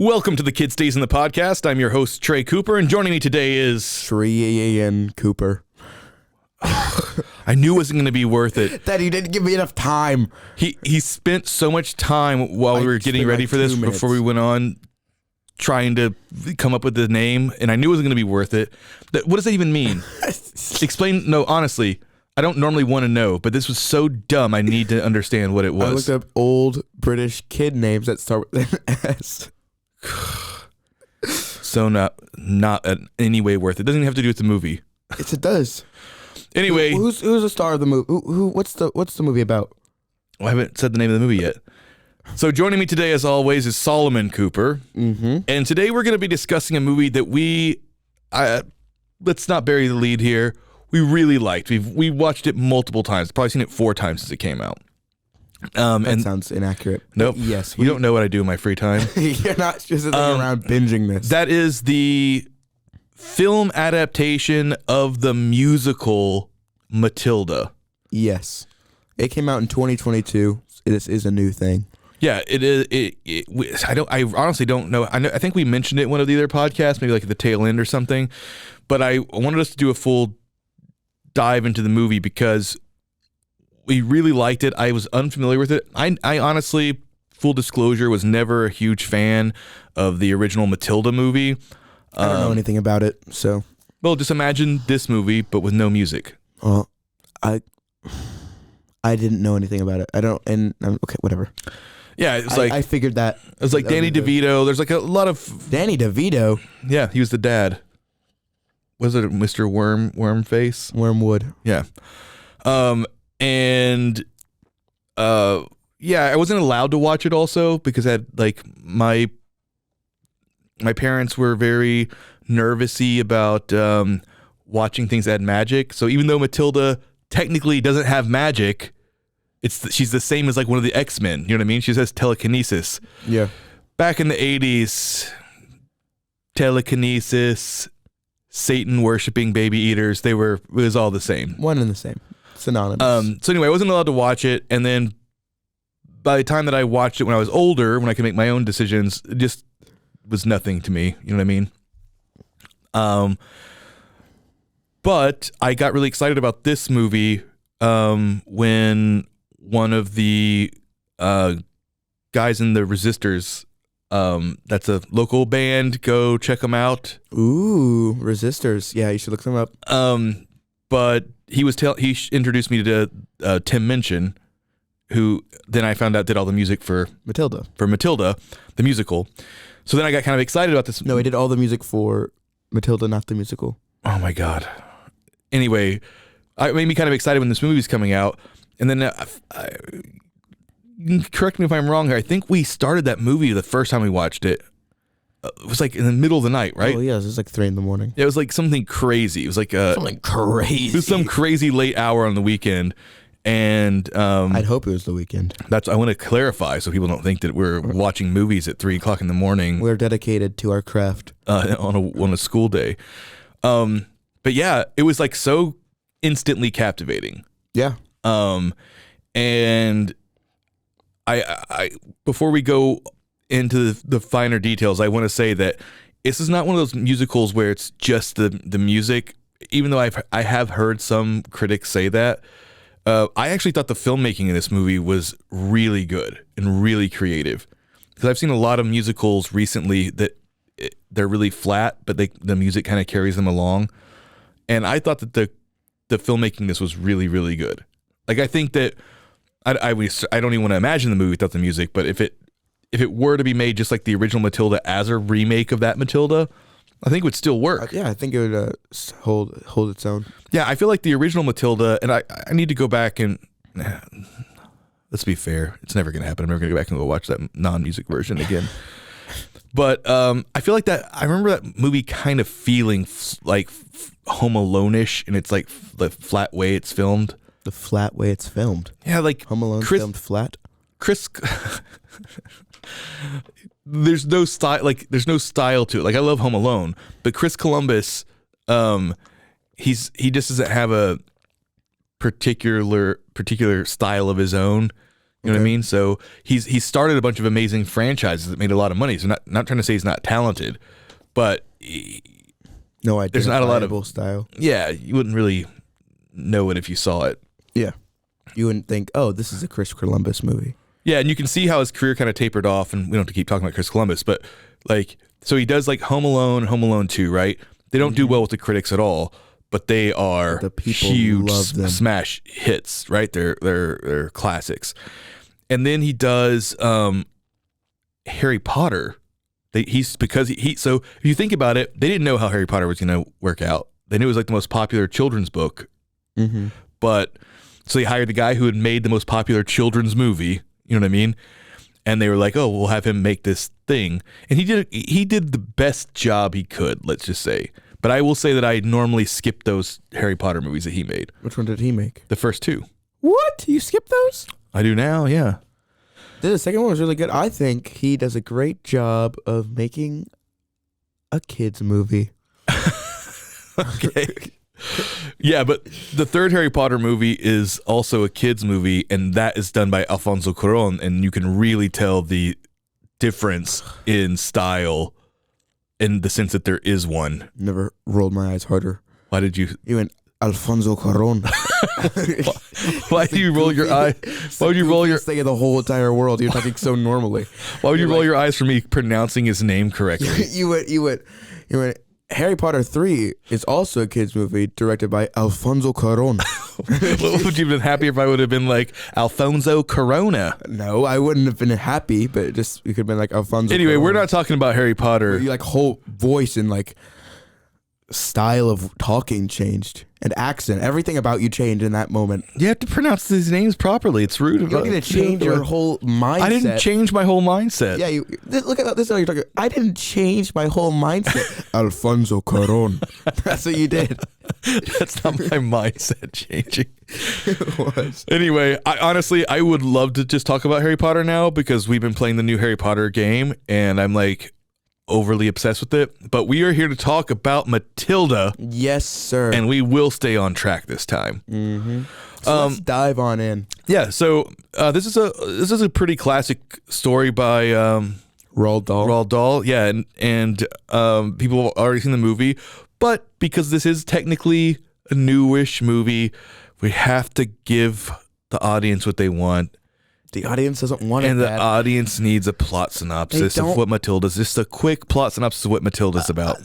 Welcome to the Kid Stays in the Podcast. I'm your host, Trey Cooper, and joining me today is... Trey and Cooper. I knew it wasn't going to be worth it. That you didn't give me enough time. He spent so much time while we were getting ready for this before we went on trying to come up with the name, and I knew it wasn't going to be worth it. What does that even mean? Explain. No, honestly, I don't normally want to know, but this was so dumb, I need to understand what it was. I looked up old British kid names that start with an S. So not in any way worth it. Doesn't even have to do with the movie. Yes, it does. Anyway, who's the star of the movie? What's the movie about? I haven't said the name of the movie yet. So joining me today, as always, is Solomon Cooper, and today we're going to be discussing a movie that let's not bury the lead here. We really liked. We watched it multiple times. Probably seen it 4 times since it came out. That sounds inaccurate. Nope. Yes. You don't know what I do in my free time. You're not just sitting around binging this. That is the film adaptation of the musical Matilda. Yes. It came out in 2022. This is a new thing. Yeah, it is. I honestly don't know. I think we mentioned it in one of the other podcasts, maybe like at the tail end or something. But I wanted us to do a full dive into the movie because we really liked it. I was unfamiliar with it. I honestly, full disclosure, was never a huge fan of the original Matilda movie. I don't know anything about it, so. Well, just imagine this movie, but with no music. Well, I didn't know anything about it. Okay, whatever. Yeah, it's like I figured that. It was like Danny DeVito. There's like a lot of Danny DeVito. Yeah, he was the dad. Was it Mr. Wormface? Wormwood. Yeah. Yeah, I wasn't allowed to watch it also because I had like my parents were very nervousy about watching things that had magic. So even though Matilda technically doesn't have magic, she's the same as like one of the X-Men. You know what I mean? She has telekinesis. Yeah. Back in the 80s, telekinesis, Satan worshipping baby eaters, it was all the same. One and the same. Synonymous. So anyway, I wasn't allowed to watch it, and then by the time that I watched it when I was older, when I could make my own decisions, it just was nothing to me. You know what I mean? But I got really excited about this movie when one of the guys in the Resistors, that's a local band, go check them out. Ooh, Resistors. Yeah, you should look them up. But he introduced me to Tim Minchin, who then I found out did all the music for Matilda. For Matilda, the musical. So then I got kind of excited about this. No, he did all the music for Matilda, not the musical. Oh my God. Anyway, it made me kind of excited when this movie was coming out. And then, correct me if I'm wrong here, I think we started that movie the first time we watched it. It was like in the middle of the night, right? Oh, yeah, it was like 3 a.m. It was like something crazy. It was like something crazy. It was some crazy late hour on the weekend. And I'd hope it was the weekend. I want to clarify so people don't think that we're watching movies at 3 o'clock in the morning. We're dedicated to our craft on a school day. But yeah, it was like so instantly captivating. Yeah. And I before we go into the finer details, I want to say that this is not one of those musicals where it's just the music. Even though I have heard some critics say that. I actually thought the filmmaking in this movie was really good and really creative, because I've seen a lot of musicals recently that they're really flat, but the music kind of carries them along. And I thought that the filmmaking in this was really, really good. Like, I think that I don't even want to imagine the movie without the music, but if it were to be made just like the original Matilda as a remake of that Matilda, I think it would still work. Yeah, I think it would hold its own. Yeah, I feel like the original Matilda, and I need to go back and let's be fair, it's never going to happen. I'm never going to go back and go watch that non-music version again. But I feel like that. I remember that movie kind of feeling like Home Alone-ish, and it's like the flat way it's filmed. The flat way it's filmed. Yeah, like Home Alone filmed flat. There's no style. Like, there's no style to it. Like, I love Home Alone, but Chris Columbus, he just doesn't have a particular style of his own. You know what I mean? So he started a bunch of amazing franchises that made a lot of money. So not trying to say he's not talented, but No idea. there's not a lot of style. Yeah, you wouldn't really know it if you saw it. Yeah, you wouldn't think, oh, this is a Chris Columbus movie. Yeah, and you can see how his career kind of tapered off, and we don't have to keep talking about Chris Columbus, but like, so he does like Home Alone, Home Alone 2, right? They don't do well with the critics at all, but they are The people huge love them. smash hits, right? They're classics. And then he does Harry Potter. So if you think about it, they didn't know how Harry Potter was going to work out. They knew it was like the most popular children's book, but so they hired the guy who had made the most popular children's movie. You know what I mean? And they were like, "Oh, we'll have him make this thing." And he did the best job he could, let's just say. But I will say that I normally skip those Harry Potter movies that he made. Which one did he make? The first two. What? You skipped those? I do now, yeah. The second one was really good. I think he does a great job of making a kid's movie. Okay. Yeah, but the third Harry Potter movie is also a kid's movie, and that is done by Alfonso Cuarón, and you can really tell the difference in style in the sense that there is one. Never rolled my eyes harder. Why did you? You went Alfonso Cuarón. Why do you roll your eye? Why would you roll your? Thing in the whole entire world. You're talking so normally. Why would you roll your eyes for me pronouncing his name correctly? You went. Harry Potter 3 is also a kids movie directed by Alfonso Cuarón. Would you have been happy if I would have been like Alfonso Corona? No, I wouldn't have been happy, but it could have been like Alfonso. Anyway, Cuarón. we're not talking about Harry Potter. You like whole voice and like style of talking changed and accent. Everything about you changed in that moment. You have to pronounce these names properly. It's rude. You're going to change your whole mindset. I didn't change my whole mindset. Yeah, look at this. Is how you're talking. I didn't change my whole mindset. Alfonso Cuarón. That's what you did. That's not my mindset changing. It was. Anyway, I would love to just talk about Harry Potter now because we've been playing the new Harry Potter game and I'm like overly obsessed with it. But we are here to talk about Matilda. Yes, sir. And we will stay on track this time. So let's dive on in. Yeah. So this is a pretty classic story by Roald Dahl. Roald Dahl. Yeah, and people have already seen the movie, but because this is technically a newish movie, we have to give the audience what they want. The audience doesn't want and it. And the audience needs a plot synopsis of what Matilda's. Just a quick plot synopsis of what Matilda's about.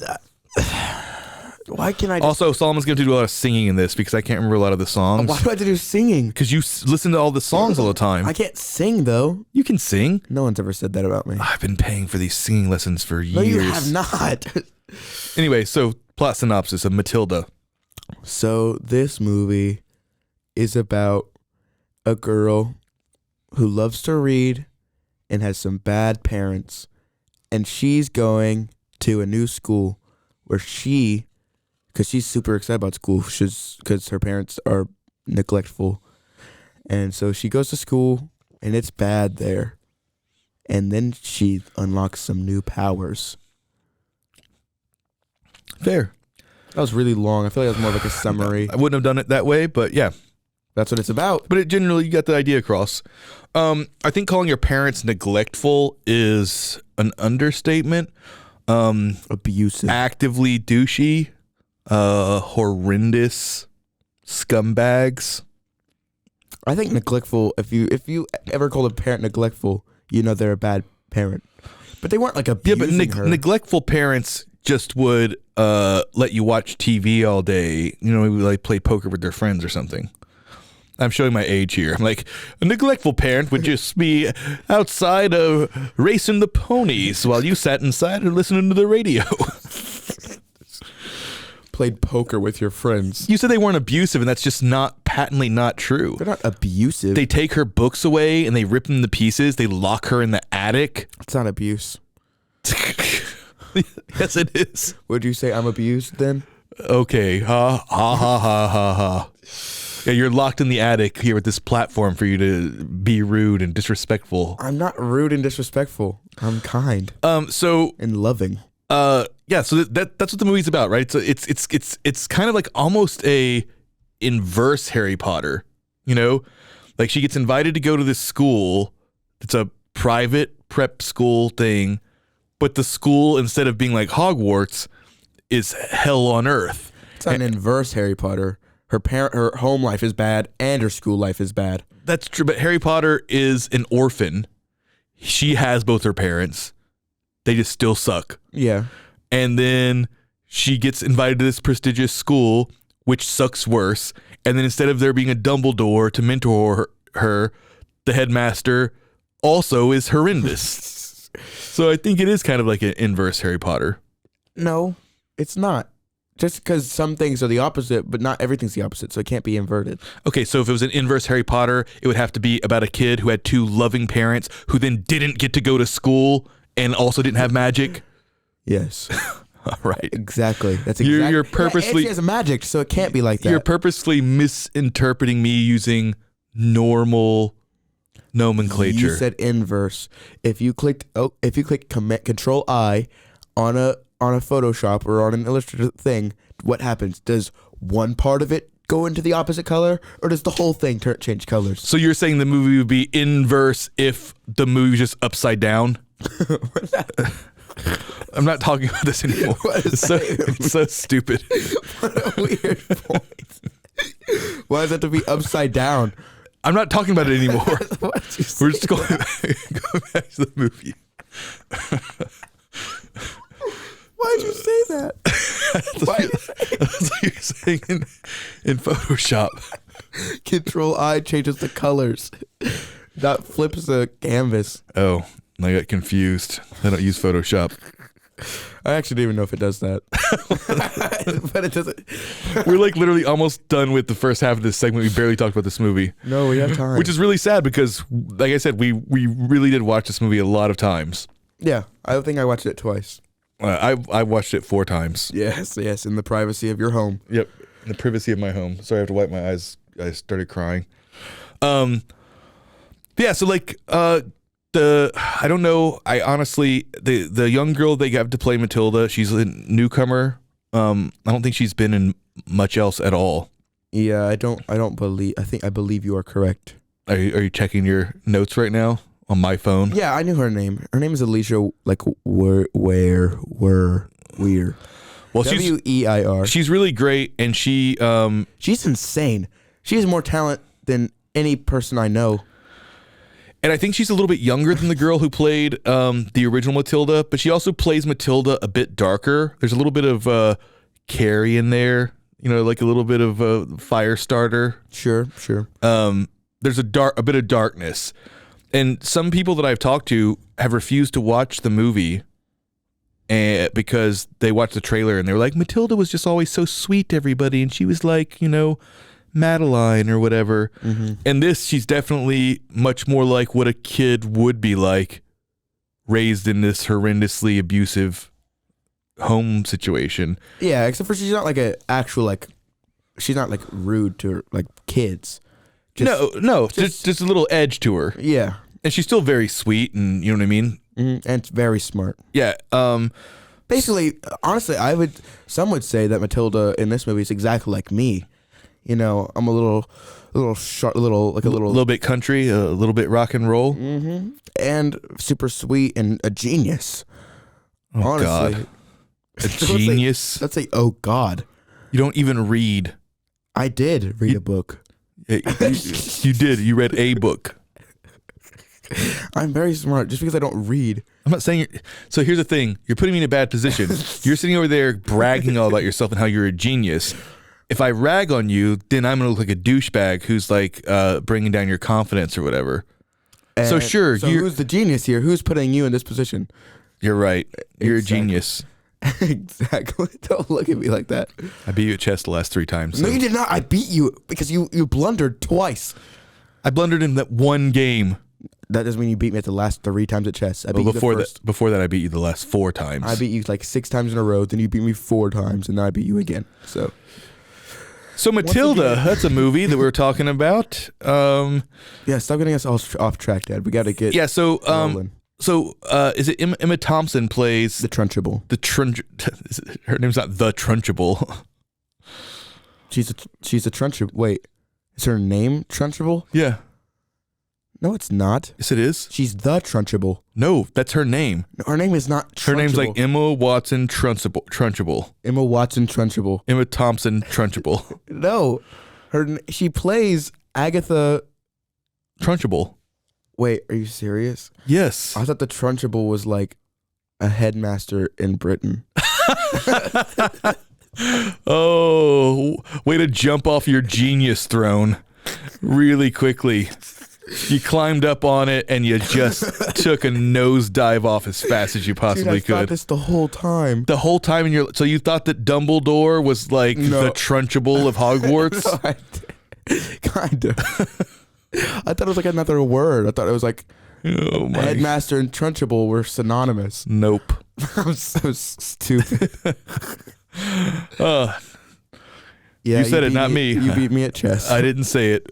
Why can I? Also, Solomon's going to do a lot of singing in this because I can't remember a lot of the songs. Why do I have to do singing? Because you listen to all the songs all the time. I can't sing though. You can sing. No one's ever said that about me. I've been paying for these singing lessons for years. No, you have not. Anyway, so plot synopsis of Matilda. So this movie is about a girl who loves to read and has some bad parents, and she's going to a new school where because she's super excited about school, because her parents are neglectful, and so she goes to school and it's bad there, and then she unlocks some new powers. Fair. That was really long. I feel like that was more like a summary. I wouldn't have done it that way, but yeah. That's what it's about. But it generally, you got the idea across. I think calling your parents neglectful is an understatement. Abusive. Actively douchey. Horrendous scumbags. I think neglectful, if you ever called a parent neglectful, you know they're a bad parent. But they weren't like abusing her. Neglectful parents just would let you watch TV all day. You know, maybe like play poker with their friends or something. I'm showing my age here. I'm like, a neglectful parent would just be outside racing the ponies while you sat inside and listening to the radio. Played poker with your friends. You said they weren't abusive, and that's just patently not true. They're not abusive. They take her books away and they rip them to pieces. They lock her in the attic. It's not abuse. Yes, it is. Would you say I'm abused then? Okay. Ha ha ha ha ha ha. Yeah, you're locked in the attic here with this platform for you to be rude and disrespectful. I'm not rude and disrespectful. I'm kind. So and loving. Yeah. So that's what the movie's about, right? So it's kind of like almost a inverse Harry Potter. You know, Like she gets invited to go to this school. It's a private prep school thing, but the school, instead of being like Hogwarts, is hell on earth. It's an inverse Harry Potter. Her home life is bad and her school life is bad. That's true, but Harry Potter is an orphan. She has both her parents. They just still suck. Yeah. And then she gets invited to this prestigious school, which sucks worse. And then instead of there being a Dumbledore to mentor her, the headmaster also is horrendous. So I think it is kind of like an inverse Harry Potter. No, it's not. Just because some things are the opposite, but not everything's the opposite, so it can't be inverted. Okay, so if it was an inverse Harry Potter, it would have to be about a kid who had two loving parents who then didn't get to go to school and also didn't have magic. Yes. All right. Exactly. That's exactly. You're purposely. And she has magic, so it can't be like that. You're purposely misinterpreting me using normal nomenclature. You said inverse. If you click Control I on a Photoshop or on an Illustrator thing, what happens? Does one part of it go into the opposite color, or does the whole thing change colors? So you're saying the movie would be inverse if the movie was just upside down? I'm not talking about this anymore. It's so stupid. What a weird point. Why does that have to be upside down? I'm not talking about it anymore. We're just going back to the movie. Why'd you say that? That's what you're saying in Photoshop. Control I changes the colors. That flips the canvas. Oh, I got confused. I don't use Photoshop. I actually don't even know if it does that. But it doesn't. We're like literally almost done with the first half of this segment. We barely talked about this movie. No, we have time. Which is really sad because, like I said, we really did watch this movie a lot of times. Yeah, I think I watched it twice. I watched it 4 times. Yes, in the privacy of your home. Yep, in the privacy of my home. Sorry, I have to wipe my eyes. I started crying. Yeah, so like I don't know. I honestly, the young girl they got to play Matilda, she's a newcomer. I don't think she's been in much else at all. Yeah, I believe you are correct. Are you checking your notes right now on my phone? Yeah, I knew her name. Her name is Alisha, like Weir. Well, Weir. She's really great, and she's insane. She has more talent than any person I know. And I think she's a little bit younger than the girl who played the original Matilda, but she also plays Matilda a bit darker. There's a little bit of Carrie in there, like a little bit of a fire starter. Sure. There's a bit of darkness. And some people that I've talked to have refused to watch the movie because they watched the trailer and they were like, Matilda was just always so sweet to everybody, and she was like, Madeline or whatever. Mm-hmm. And she's definitely much more like what a kid would be like, raised in this horrendously abusive home situation. Yeah, except for she's not like she's not like rude to like kids. Just a little edge to her. Yeah. And she's still very sweet, and you know what I mean? Mm-hmm. And very smart. Yeah. Basically, honestly, some would say that Matilda in this movie is exactly like me. I'm a little bit country, a little bit rock and roll, and super sweet and a genius. Oh, honestly, God. A genius. Let's say, oh God. You don't even read. I did read a book. You did. You read a book. I'm very smart. Just because I don't read. I'm not saying so here's the thing. You're putting me in a bad position. You're sitting over there bragging all about yourself and how you're a genius. If I rag on you, then I'm going to look like a douchebag who's like bringing down your confidence or whatever. So sure. So who's the genius here? Who's putting you in this position? You're right. You're a genius. Exactly. Don't look at me like that. I beat you at chess the last 3 times. No, you did not. I beat you because you blundered twice. I blundered in that one game. That doesn't mean you beat me at the last 3 times at chess. I beat you before that, I beat you the last 4 times. I beat you like 6 times in a row. Then you beat me 4 times, and then I beat you again. So Matilda, that's a movie that we were talking about. Yeah, stop getting us all off track, Dad. We got to get rolling. Is it Emma Thompson plays the Trunchable? Her name's not the Trunchable. She's a Trunchable. Wait, is her name Trunchable? Yeah. No, it's not. Yes, it is. She's the Trunchbull. No, that's her name. No, her name is not Trunchbull. Her name's like Emma Watson Trunchbull. Emma Watson Trunchbull. Emma Thompson Trunchbull. No, she plays Agatha Trunchbull. Wait, are you serious? Yes. I thought the Trunchbull was like a headmaster in Britain. Oh, way to jump off your genius throne really quickly. You climbed up on it and you just took a nosedive off as fast as you possibly Dude, I could. thought this the whole time. The whole time so you thought that Dumbledore was like the Trunchbull of Hogwarts? Kind of. I thought it was like another word. I thought it was like headmaster and Trunchbull were synonymous. Nope. I'm so stupid. Yeah, you said it, not me. You beat me at chess. I didn't say it.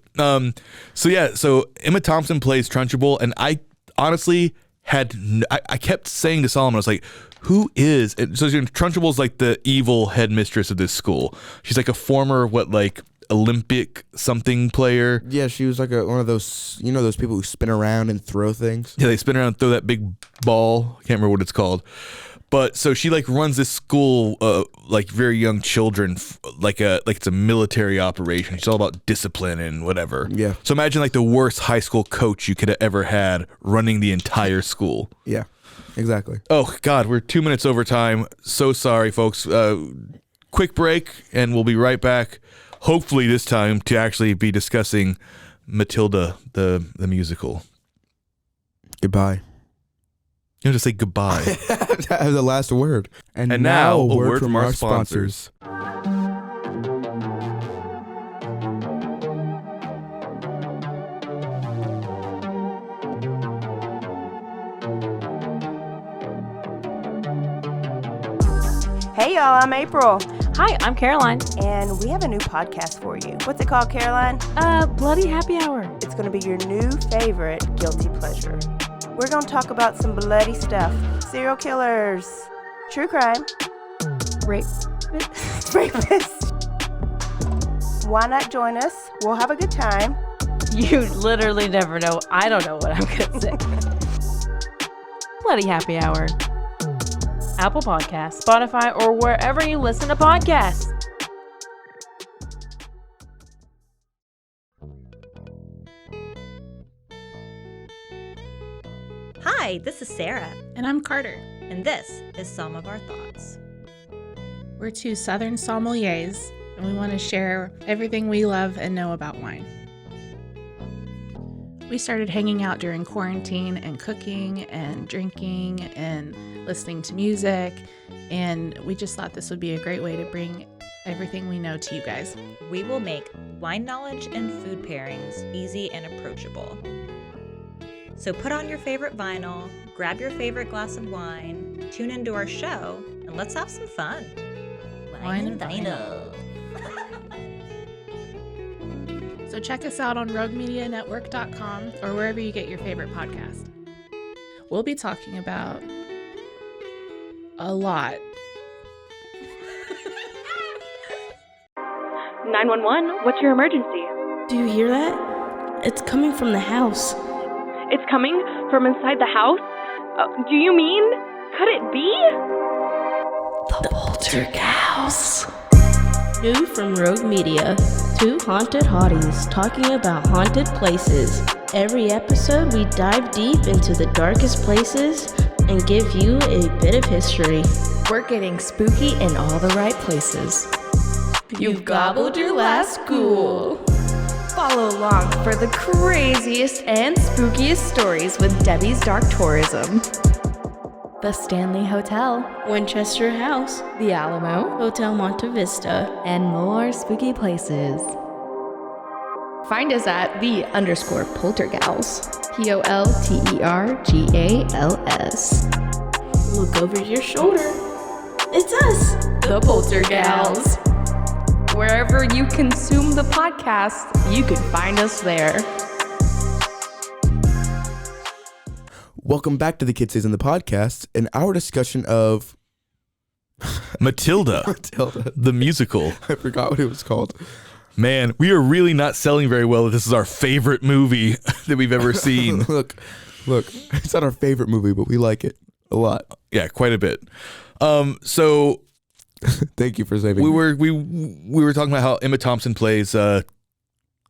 So Emma Thompson plays Trunchbull, and I honestly I kept saying to Solomon, I was like, who is? And so Trunchbull's like the evil headmistress of this school. She's like a former Olympic something player. Yeah, she was like one of those, those people who spin around and throw things. Yeah, they spin around and throw that big ball. I can't remember what it's called. But so she like runs this school, like very young children, like it's a military operation. It's all about discipline and whatever. Yeah. So imagine like the worst high school coach you could have ever had running the entire school. Yeah, exactly. Oh God, we're 2 minutes over time. So sorry, folks. Quick break, and we'll be right back. Hopefully this time to actually be discussing Matilda the Musical. Goodbye. You have to say goodbye. That was the last word. And now a word from our sponsors. Hey y'all, I'm April. Hi, I'm Caroline. And we have a new podcast for you. What's it called, Caroline? Bloody Happy Hour. It's going to be your new favorite guilty pleasure. We're going to talk about some bloody stuff. Serial killers. True crime. Rapists. Why not join us? We'll have a good time. You literally never know. I don't know what I'm going to say. Bloody Happy Hour. Apple Podcasts, Spotify, or wherever you listen to podcasts. Hi, this is Sarah. And I'm Carter. And this is Some of Our Thoughts. We're two Southern sommeliers, and we want to share everything we love and know about wine. We started hanging out during quarantine and cooking and drinking and listening to music, and we just thought this would be a great way to bring everything we know to you guys. We will make wine knowledge and food pairings easy and approachable. So put on your favorite vinyl, grab your favorite glass of wine, tune into our show, and let's have some fun. Wine and vinyl. So check us out on roguemedianetwork.com or wherever you get your favorite podcast. We'll be talking about a lot. 911, what's your emergency? Do you hear that? It's coming from the house. It's coming from inside the house? Do you mean? Could it be? The Poltergeist. New from Rogue Media. Two haunted hotties talking about haunted places. Every episode we dive deep into the darkest places and give you a bit of history. We're getting spooky in all the right places. You've gobbled your last ghoul. Follow along for the craziest and spookiest stories with Debbie's Dark Tourism. The Stanley Hotel, Winchester House, The Alamo, Hotel Monte Vista, and more spooky places. Find us at _Poltergals. POLTERGALS. Look over your shoulder. It's us, the Poltergals. Wherever you consume the podcast, you can find us there. Welcome back to the Kid Stays in the Podcast and our discussion of Matilda Matilda the Musical. I forgot what it was called. Man, we are really not selling very well that this is our favorite movie that we've ever seen. Look, it's not our favorite movie, but we like it a lot. Yeah, quite a bit. So thank you for saving we me. were talking about how Emma Thompson plays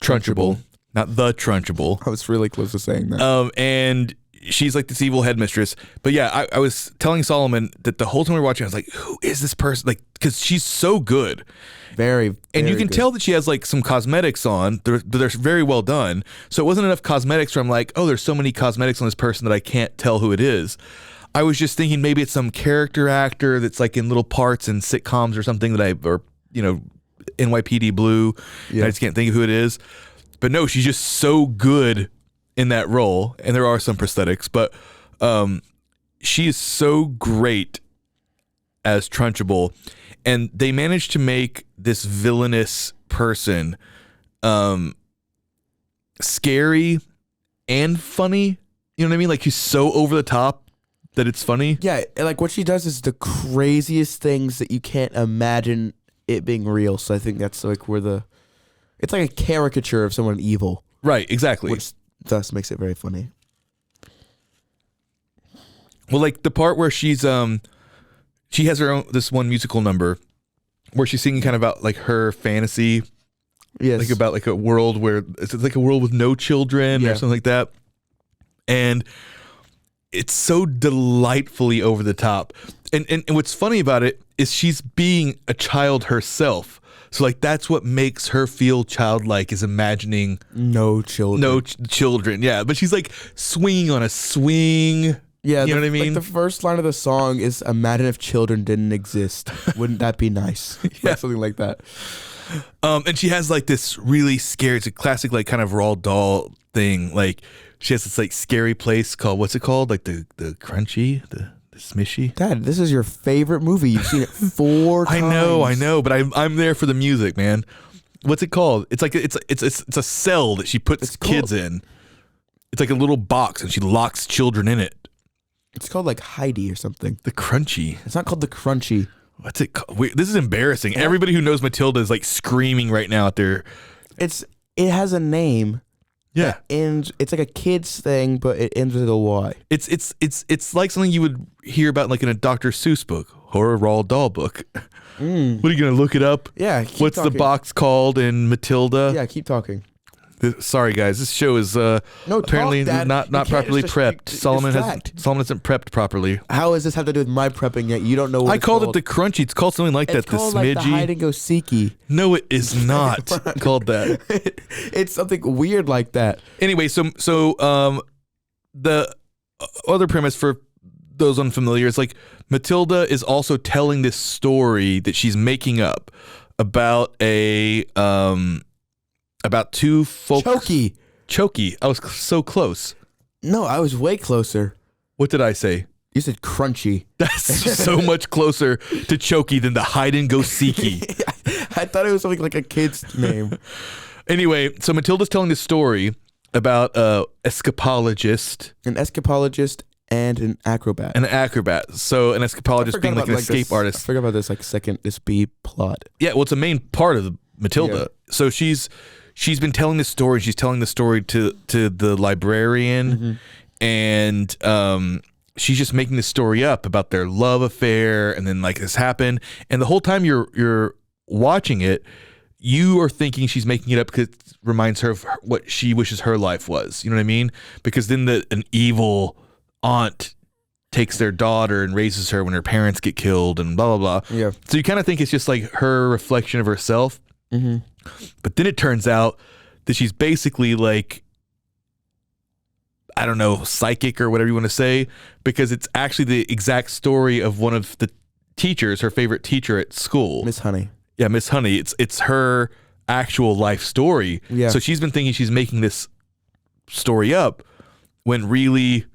Trunchbull, not the Trunchbull. I was really close to saying that. And she's like this evil headmistress. But yeah, I was telling Solomon that the whole time we were watching, I was like, who is this person? Like, because she's so good. Very And you can good. tell that she has like some cosmetics on. They're very well done. So it wasn't enough cosmetics where I'm like, oh, there's so many cosmetics on this person that I can't tell who it is. I was just thinking maybe it's some character actor that's like in little parts in sitcoms or something or NYPD Blue. And I just can't think of who it is. But no, she's just so good in that role. And there are some prosthetics, but she is so great as Trunchbull. And they managed to make this villainous person scary and funny. You know what I mean? Like he's so over the top that it's funny. Yeah, like what she does is the craziest things that you can't imagine it being real. So I think that's like it's like a caricature of someone evil. Right, exactly. Which thus makes it very funny. Well, like the part where she has this one musical number where she's singing kind of about like her fantasy. Yes. Like about like a world where it's like a world with no children or something like that. And it's so delightfully over the top. And what's funny about it is she's being a child herself. So like that's what makes her feel childlike, is imagining no children. No children. Yeah, but she's like swinging on a swing. Yeah, you know what I mean? Like the first line of the song is "Imagine if children didn't exist. Wouldn't that be nice?" Like something like that. And she has like this really scary, it's a classic like kind of Roald Dahl thing. Like she has this like scary place called, what's it called? Like the Crunchy, the Smishy. Dad, this is your favorite movie. You've seen it 4 times. I know, but I'm there for the music, man. What's it called? It's like it's a cell that she puts kids in. It's like a little box and she locks children in it. It's called like Heidi or something. The Crunchy. It's not called the Crunchy. What's it called? Wait, this is embarrassing. Yeah. Everybody who knows Matilda is like screaming right now at their. It has a name. Yeah. And it's like a kid's thing, but it ends with a Y. It's like something you would hear about like in a Dr. Seuss book or a Roald Dahl book. What are you gonna look it up? Yeah. What's the box called in Matilda? Yeah, keep talking. Sorry guys, this show is apparently not properly prepped. Solomon hasn't prepped properly. How does this have to do with my prepping yet? You don't know what I called it the Crunchy. It's called something like that. The called Smidgy. Like the hide and go seeky. No, it is not called that. It's something weird like that. Anyway, so the other premise for those unfamiliar is like Matilda is also telling this story that she's making up about about two folks. Chokey. I was so close. No, I was way closer. What did I say? You said Crunchy. That's so much closer to Chokey than the hide and go seeky. I thought it was something like a kid's name. Anyway, so Matilda's telling this story about escapologist. An escapologist and an acrobat. So an escapologist being like an escape artist. I forgot about this B plot. Yeah, well, it's a main part of Matilda. Yeah. So she's been telling this story. She's telling the story to the librarian, and she's just making this story up about their love affair, and then like this happened, and the whole time you're watching it, you are thinking she's making it up because it reminds her of what she wishes her life was. You know what I mean? Because then an evil aunt takes their daughter and raises her when her parents get killed, and blah blah blah. Yeah. So you kind of think it's just like her reflection of herself. But then it turns out that she's basically like, I don't know, psychic or whatever you want to say, because it's actually the exact story of one of the teachers, her favorite teacher at school. Miss Honey. Yeah, Miss Honey. It's her actual life story. Yeah. So she's been thinking she's making this story up when really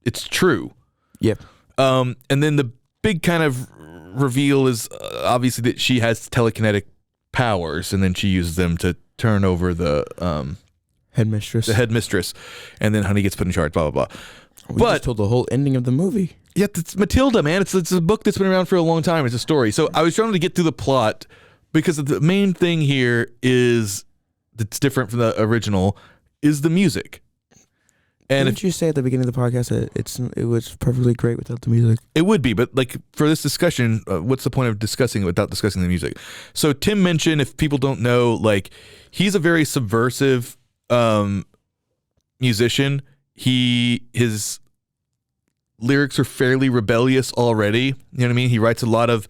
it's true. Yep. And then the big kind of reveal is obviously that she has telekinetic powers, and then she uses them to turn over the headmistress, and then Honey gets put in charge, blah blah blah. We just told the whole ending of the movie. Yeah, it's Matilda, man. It's a book that's been around for a long time. It's a story. So I was trying to get through the plot because the main thing here is that's different from the original is the music. And Didn't you say at the beginning of the podcast that it was perfectly great without the music? It would be, but like for this discussion, what's the point of discussing it without discussing the music? So Tim Minchin, if people don't know, like he's a very subversive musician. His lyrics are fairly rebellious already. You know what I mean? He writes a lot of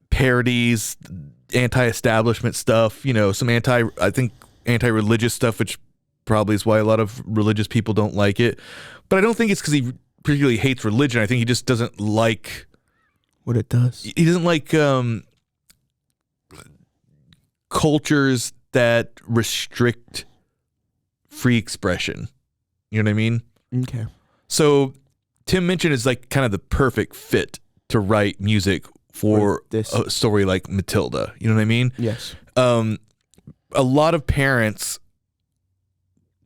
parodies, anti-establishment stuff. You know, some anti-religious stuff, which probably is why a lot of religious people don't like it. But I don't think it's because he particularly hates religion. I think he just doesn't like what it does. He doesn't like cultures that restrict free expression. You know what I mean? Okay. So Tim Minchin is like kind of the perfect fit to write music for a story like Matilda. You know what I mean? Yes. A lot of parents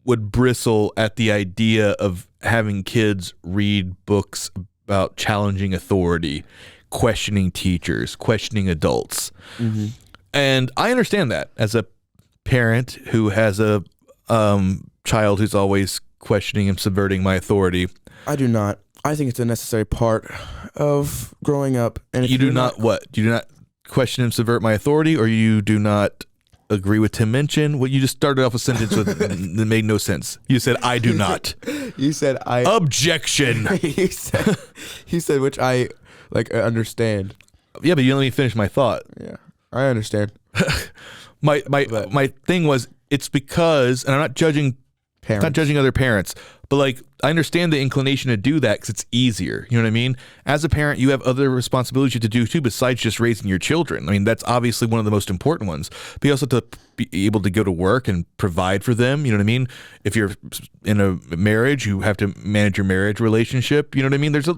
would bristle at the idea of having kids read books about challenging authority, questioning teachers, questioning adults. Mm-hmm. And I understand that as a parent who has a child who's always questioning and subverting my authority. I do not. I think it's a necessary part of growing up. And you do not what? You do not question and subvert my authority, or you do not agree with Tim Minchin? Well, you just started off a sentence that made no sense. You said, I do not. You said, I... Objection! you said, which I, understand. Yeah, but you let me finish my thought. Yeah, I understand. My thing was, it's because, and I'm not judging parents. Not judging other parents, but I understand the inclination to do that because it's easier. You know what I mean? As a parent, you have other responsibilities to do too besides just raising your children. I mean, that's obviously one of the most important ones. But you also have to be able to go to work and provide for them. You know what I mean? If you're in a marriage, you have to manage your marriage relationship. You know what I mean? There's a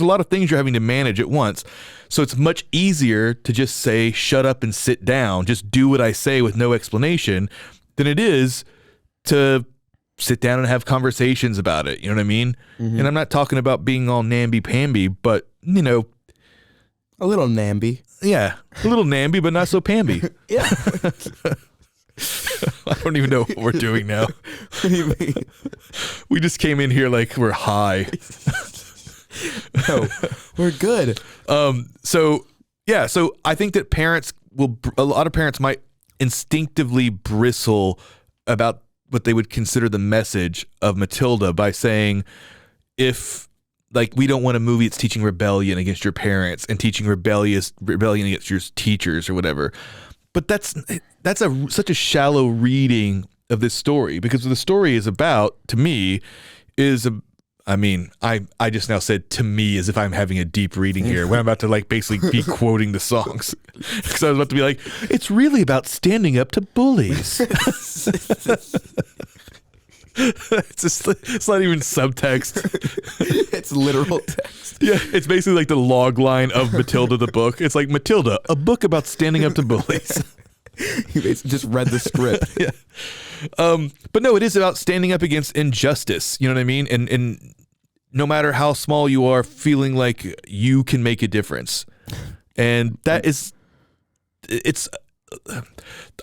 lot of things you're having to manage at once. So it's much easier to just say, shut up and sit down. Just do what I say with no explanation than it is to sit down and have conversations about it. You know what I mean? Mm-hmm. And I'm not talking about being all namby-pamby, but, a little namby. Yeah, a little namby, but not so pamby. Yeah. I don't even know what we're doing now. What do you mean? We just came in here like we're high. No, we're good. So I think that a lot of parents might instinctively bristle about what they would consider the message of Matilda by saying, if we don't want a movie that's teaching rebellion against your parents and teaching rebellion against your teachers or whatever. But that's such a shallow reading of this story, because what the story is about, to me, I just now said to me as if I'm having a deep reading here when I'm about to basically be quoting the songs, because I was about to be like, it's really about standing up to bullies. It's not even subtext. It's literal text. Yeah, it's basically like the log line of Matilda the book. It's like, Matilda, a book about standing up to bullies. You basically just read the script. Yeah. But no, it is about standing up against injustice. You know what I mean? And no matter how small you are, feeling like you can make a difference. And that is,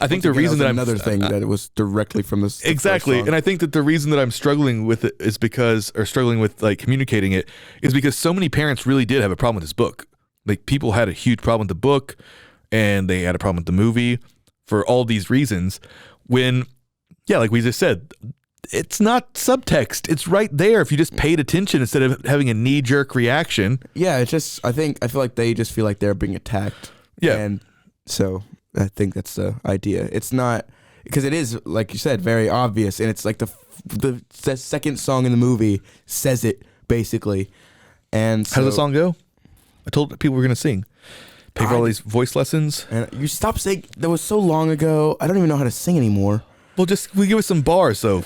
I think the reason that another thing that it was directly from this. Exactly. And I think that the reason that I'm struggling with it is struggling with communicating it is because so many parents really did have a problem with this book. People had a huge problem with the book, and they had a problem with the movie for all these reasons. When, like we just said, it's not subtext. It's right there if you just paid attention instead of having a knee-jerk reaction. Yeah, it's just, I feel like they just feel like they're being attacked. Yeah. And so I think that's the idea. It's not, because it is, like you said, very obvious, and it's like the second song in the movie says it, basically. And so, how does the song go? I told people we're going to sing. Pay for all these voice lessons. And you stop saying, that was so long ago, I don't even know how to sing anymore. Well, we give us some bars, so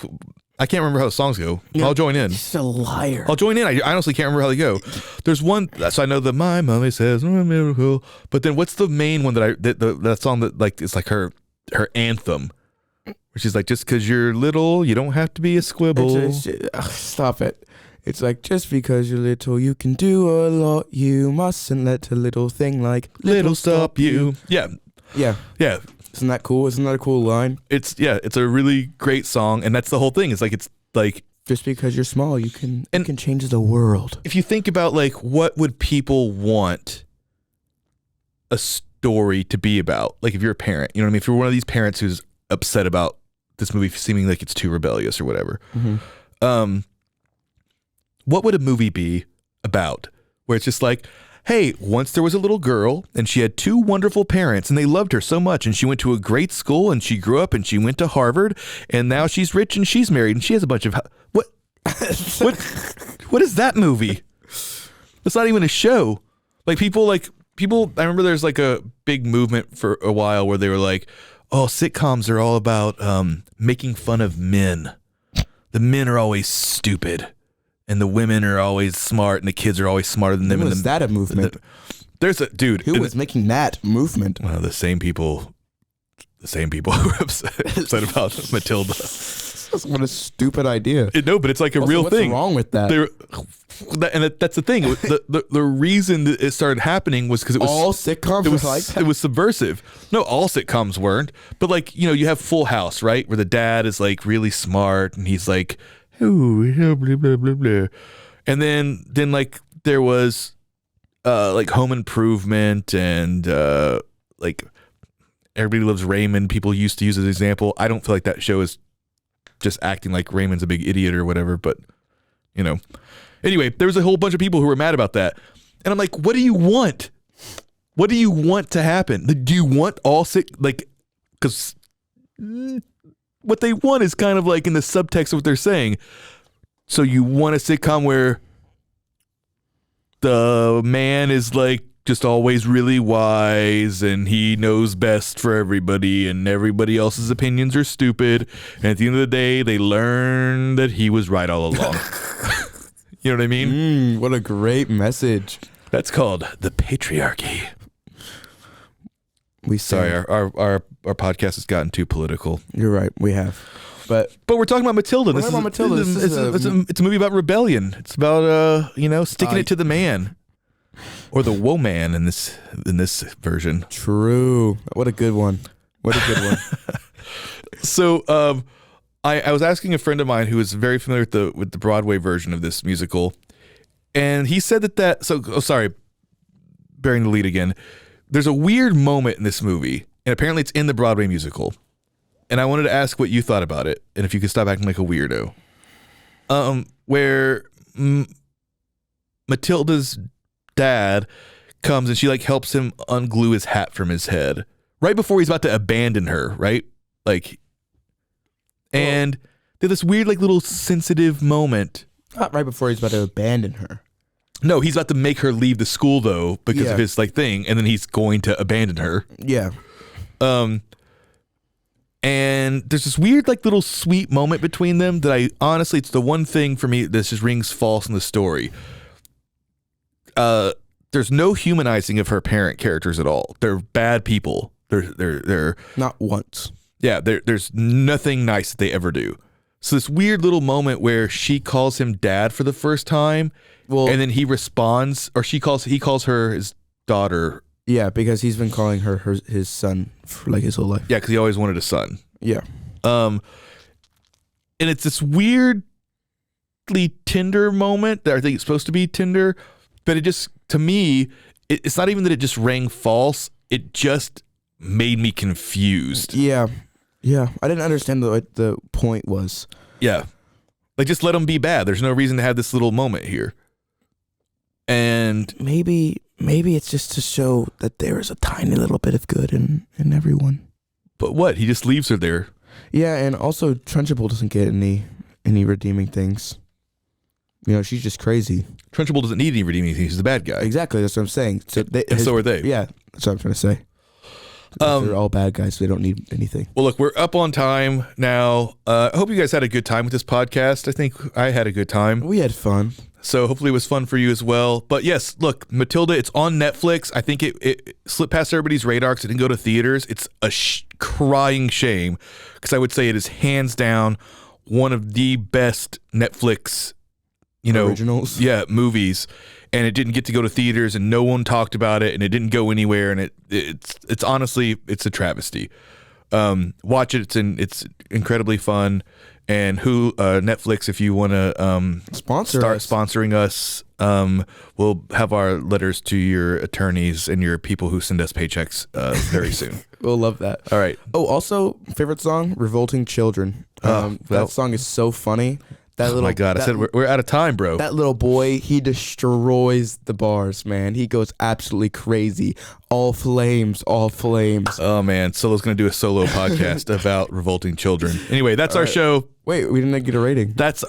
I can't remember how the songs go. Yeah, I'll join in. You're just a liar. I'll join in. I honestly can't remember how they go. There's one, so I know that my mommy says, "Oh, miracle." But then what's the main one that song that it's like her anthem, where she's like, just because you're little, you don't have to be a squibble. Stop it. It's like, just because you're little, you can do a lot. You mustn't let a little thing like little stop you. Yeah. Yeah. Yeah. Isn't that cool? Isn't that a cool line? It's a really great song, and that's the whole thing. It's like just because you're small, you can change the world. If you think about like what would people want a story to be about? Like if you're a parent, you know what I mean? If you're one of these parents who's upset about this movie seeming like it's too rebellious or whatever, what would a movie be about? Where it's just like, hey, once there was a little girl and she had two wonderful parents and they loved her so much and she went to a great school and she grew up and she went to Harvard and now she's rich and she's married and she has a bunch of what is that movie? It's not even a show. Like people I remember there's like a big movement for a while where they were like, oh, sitcoms are all about making fun of men. The men are always stupid. And the women are always smart, and the kids are always smarter than them. Was that a movement? There's a dude who was making that movement. Well, the same people who were upset about Matilda. What a stupid idea. No, but it's like a real thing. What's wrong with that? That's the thing. The reason that it started happening was because it was all sitcoms were like that? It was subversive. No, all sitcoms weren't. But like you have Full House, right, where the dad is like really smart and he's like, oh, blah, blah, blah, blah. And then like there was like Home Improvement and like Everybody Loves Raymond. People used to use as an example. I don't feel like that show is just acting like Raymond's a big idiot or whatever, but anyway, there was a whole bunch of people who were mad about that. And I'm like, what do you want? What do you want to happen? Do you want all because what they want is kind of like in the subtext of what they're saying. So you want a sitcom where the man is like just always really wise and he knows best for everybody and everybody else's opinions are stupid. And at the end of the day, they learn that he was right all along. You know what I mean? What a great message. That's called the patriarchy. Sorry, our podcast has gotten too political. You're right, we have. But we're talking about Matilda. It's a movie about rebellion. It's about sticking it to the man. Or the woman in this version. True. What a good one. So I was asking a friend of mine who is very familiar with the Broadway version of this musical, and he said bearing the lead again. There's a weird moment in this movie, and apparently it's in the Broadway musical. And I wanted to ask what you thought about it, and if you could stop acting like a weirdo. Where Matilda's dad comes and she like helps him unglue his hat from his head right before he's about to abandon her, right? And there's this weird like little sensitive moment. Not right before he's about to abandon her. No, he's about to make her leave the school though because of his like thing, and then he's going to abandon her. Yeah. And there's this weird like little sweet moment between them that it's the one thing for me that just rings false in the story. There's no humanizing of her parent characters at all. They're bad people. They're not once. Yeah, there's nothing nice that they ever do. So this weird little moment where she calls him dad for the first time, and then he responds, or he calls her his daughter. Yeah, because he's been calling her his son for like his whole life. Yeah, because he always wanted a son. Yeah. And it's this weirdly tender moment that I think it's supposed to be tender, but it just, to me, it's not even that it just rang false. It just made me confused. Yeah. I didn't understand what the point was. Yeah. Like, just let them be bad. There's no reason to have this little moment here. And maybe it's just to show that there is a tiny little bit of good in everyone. But what? He just leaves her there. Yeah, and also Trunchbull doesn't get any redeeming things. She's just crazy. Trunchbull doesn't need any redeeming things. He's the bad guy. Exactly, that's what I'm saying. So are they. Yeah, that's what I'm trying to say. They're all bad guys, so they don't need anything. Well, look, we're up on time now. I hope you guys had a good time with this podcast. I think I had a good time. We had fun. So hopefully it was fun for you as well. But yes, look, Matilda, it's on Netflix. I think it slipped past everybody's radar because it didn't go to theaters. It's a crying shame because I would say it is hands down one of the best Netflix, originals. Yeah, movies. and it didn't get to go to theaters, and no one talked about it, and it didn't go anywhere, and it's honestly, it's a travesty. Watch it. It's incredibly fun. And Netflix, if you want to start sponsoring us, we'll have our letters to your attorneys and your people who send us paychecks very soon. We'll love that. All right. Oh, also, favorite song, Revolting Children. That song is so funny. Oh my God, I said we're out of time, bro. That little boy, he destroys the bars, man. He goes absolutely crazy. All flames, all flames. Oh, man. Solo's going to do a solo podcast about revolting children. Anyway, that's our show. Wait, we didn't get a rating. That's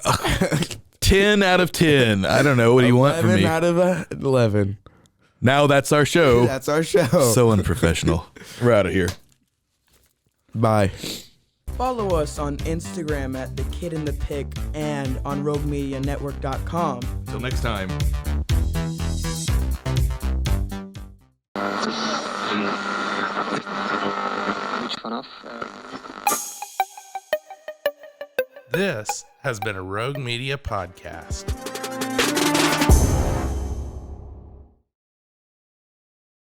10 out of 10. I don't know. What do you want from me? 11 out of 11. Now that's our show. That's our show. So unprofessional. We're out of here. Bye. Follow us on Instagram at The Kid and the Pig and on RogueMediaNetwork.com. Until next time. This has been a Rogue Media podcast.